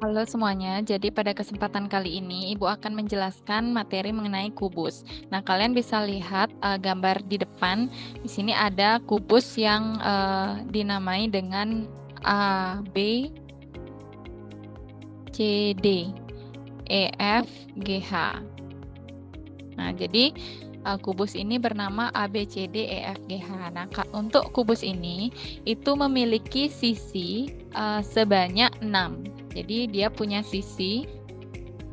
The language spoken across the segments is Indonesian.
Halo semuanya, jadi pada kesempatan kali ini Ibu akan menjelaskan materi mengenai kubus. Nah, kalian bisa lihat gambar di depan. Di sini ada kubus yang dinamai dengan A, B, C, D, E, F, G, H. Nah, jadi kubus ini bernama A, B, C, D, E, F, G, H. Nah, untuk kubus ini itu memiliki sisi sebanyak 6. Jadi dia punya sisi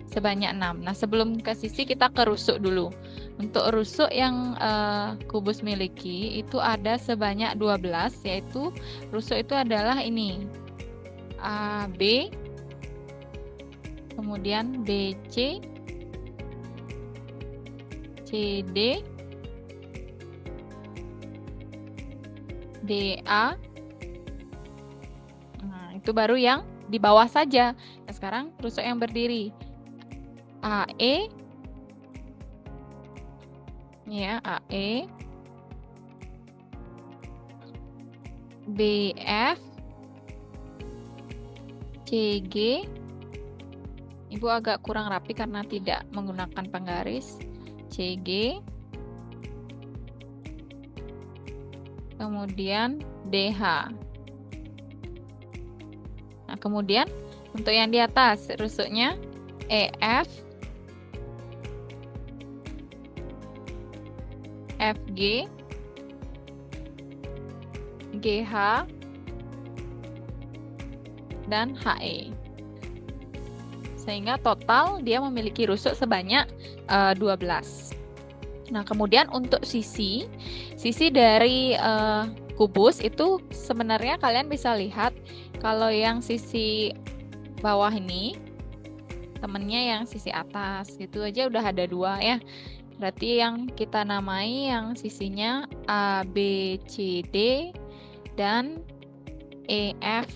sebanyak 6. Nah, sebelum ke sisi kita ke rusuk dulu. Untuk rusuk yang kubus miliki itu ada sebanyak 12, yaitu rusuk itu adalah ini. A, B, kemudian B, C, C, D, D, A. Nah, itu baru yang di bawah saja. Nah, sekarang rusuk yang berdiri. A, E, ya, A, E, B, F, C, G. Ibu agak kurang rapi karena tidak menggunakan penggaris. C, G, kemudian DH. Nah, kemudian untuk yang di atas rusuknya EF, FG, GH, dan HE. Sehingga total dia memiliki rusuk sebanyak 12. Nah, kemudian untuk sisi dari kubus itu sebenarnya kalian bisa lihat kalau yang sisi bawah ini temennya yang sisi atas gitu aja udah ada 2 ya. Berarti yang kita namai yang sisinya A, B, C, D dan E, F,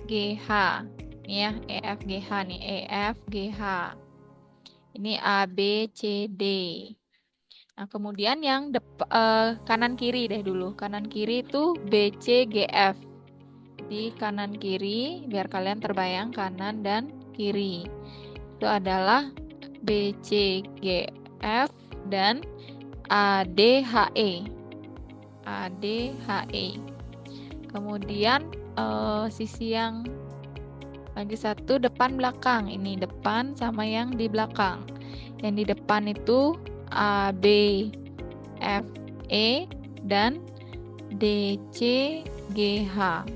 G, H. Ini ya, E, F, G, H nih, E, F, G, H. Ini A, B, C, D. Nah, kemudian yang kanan kiri deh dulu. Kanan kiri itu B, C, G, F. Di kanan kiri, biar kalian terbayang kanan dan kiri. Itu adalah B, C, G, F, dan A, D, H, E. A, D, H, E. Kemudian sisi yang lagi satu depan belakang. Ini depan sama yang di belakang. Yang di depan itu A, B, F, E, dan D, C, G, H.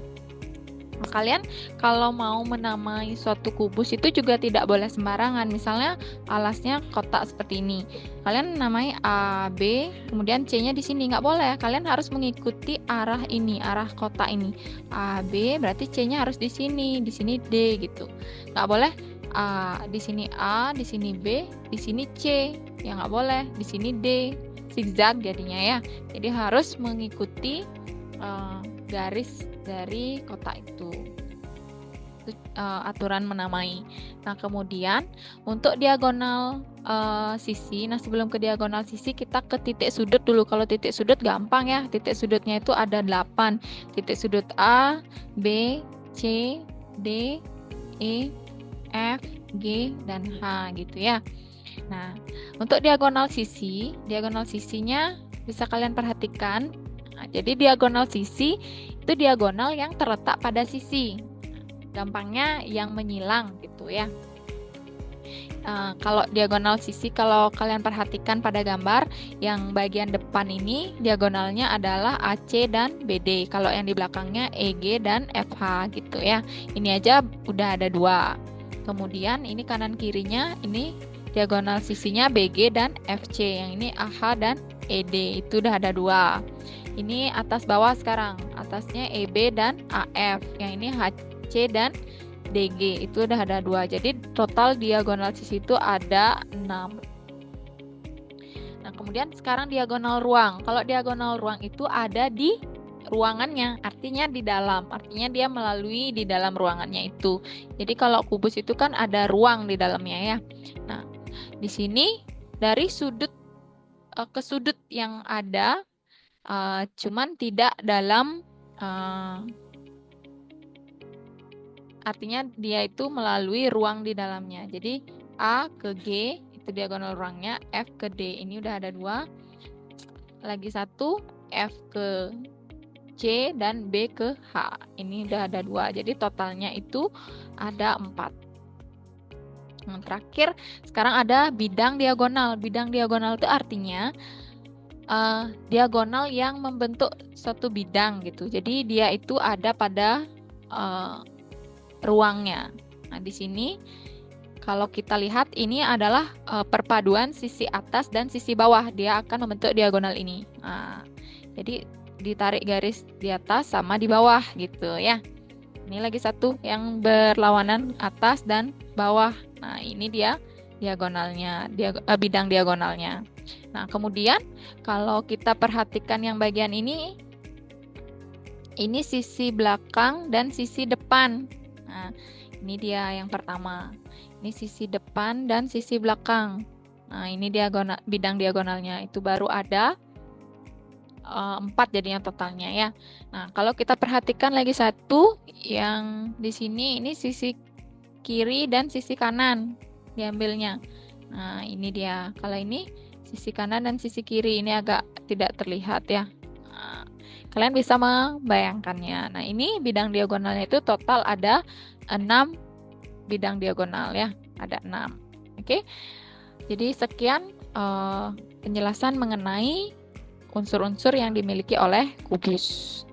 Nah, kalian kalau mau menamai suatu kubus itu juga tidak boleh sembarangan. Misalnya alasnya kotak seperti ini. Kalian namai A, B, kemudian C-nya di sini. Nggak boleh. Kalian harus mengikuti arah ini, arah kotak ini. A, B, berarti C-nya harus di sini D gitu. Nggak boleh di sini A, di sini B, di sini C. Ya nggak boleh. Di sini D. Zigzag jadinya ya. Jadi harus mengikuti garis dari kotak itu. Itu aturan menamai. Nah, kemudian untuk diagonal sisi, nah sebelum ke diagonal sisi kita ke titik sudut dulu. Kalau titik sudut gampang ya. Titik sudutnya itu ada 8. Titik sudut A, B, C, D, E, F, G, dan H gitu ya. Nah, untuk diagonal sisinya bisa kalian perhatikan. Nah, jadi diagonal sisi itu diagonal yang terletak pada sisi. Gampangnya yang menyilang gitu ya. Kalau diagonal sisi, kalau kalian perhatikan pada gambar, yang bagian depan ini diagonalnya adalah AC dan BD. Kalau yang di belakangnya EG dan FH gitu ya. Ini aja udah ada 2. Kemudian ini kanan kirinya, ini diagonal sisinya BG dan FC. Yang ini AH dan ED, itu udah ada 2. Ini atas bawah sekarang. Atasnya EB dan AF. Yang ini HC dan DG. Itu udah ada 2. Jadi total diagonal sisi itu ada 6. Nah, kemudian sekarang diagonal ruang. Kalau diagonal ruang itu ada di ruangannya, artinya di dalam. Artinya dia melalui di dalam ruangannya itu. Jadi kalau kubus itu kan ada ruang di dalamnya ya. Nah, di sini dari sudut ke sudut yang ada cuman tidak dalam artinya dia itu melalui ruang di dalamnya. Jadi A ke G itu diagonal ruangnya, F ke D ini udah ada 2. Lagi 1 F ke C dan B ke H. Ini udah ada 2. Jadi totalnya itu ada 4. Yang terakhir, sekarang ada bidang diagonal. Bidang diagonal itu artinya diagonal yang membentuk suatu bidang gitu. Jadi dia itu ada pada ruangnya. Nah, di sini kalau kita lihat ini adalah perpaduan sisi atas dan sisi bawah. Dia akan membentuk diagonal ini. Nah, jadi ditarik garis di atas sama di bawah gitu ya. Ini lagi satu yang berlawanan atas dan bawah. Nah, ini dia diagonalnya, bidang diagonalnya. Nah, kemudian kalau kita perhatikan yang bagian ini sisi belakang dan sisi depan. Nah, ini dia yang pertama. Ini sisi depan dan sisi belakang. Nah, ini bidang diagonalnya. Itu baru ada 4 jadinya totalnya ya. Nah, kalau kita perhatikan lagi satu yang di sini, ini sisi kiri dan sisi kanan diambilnya. Nah, ini dia. Kalau ini sisi kanan dan sisi kiri, ini agak tidak terlihat ya. Nah, kalian bisa membayangkannya. Nah, ini bidang diagonalnya itu total ada 6 bidang diagonal ya. Ada 6. Oke. Jadi sekian penjelasan mengenai unsur-unsur yang dimiliki oleh kubus.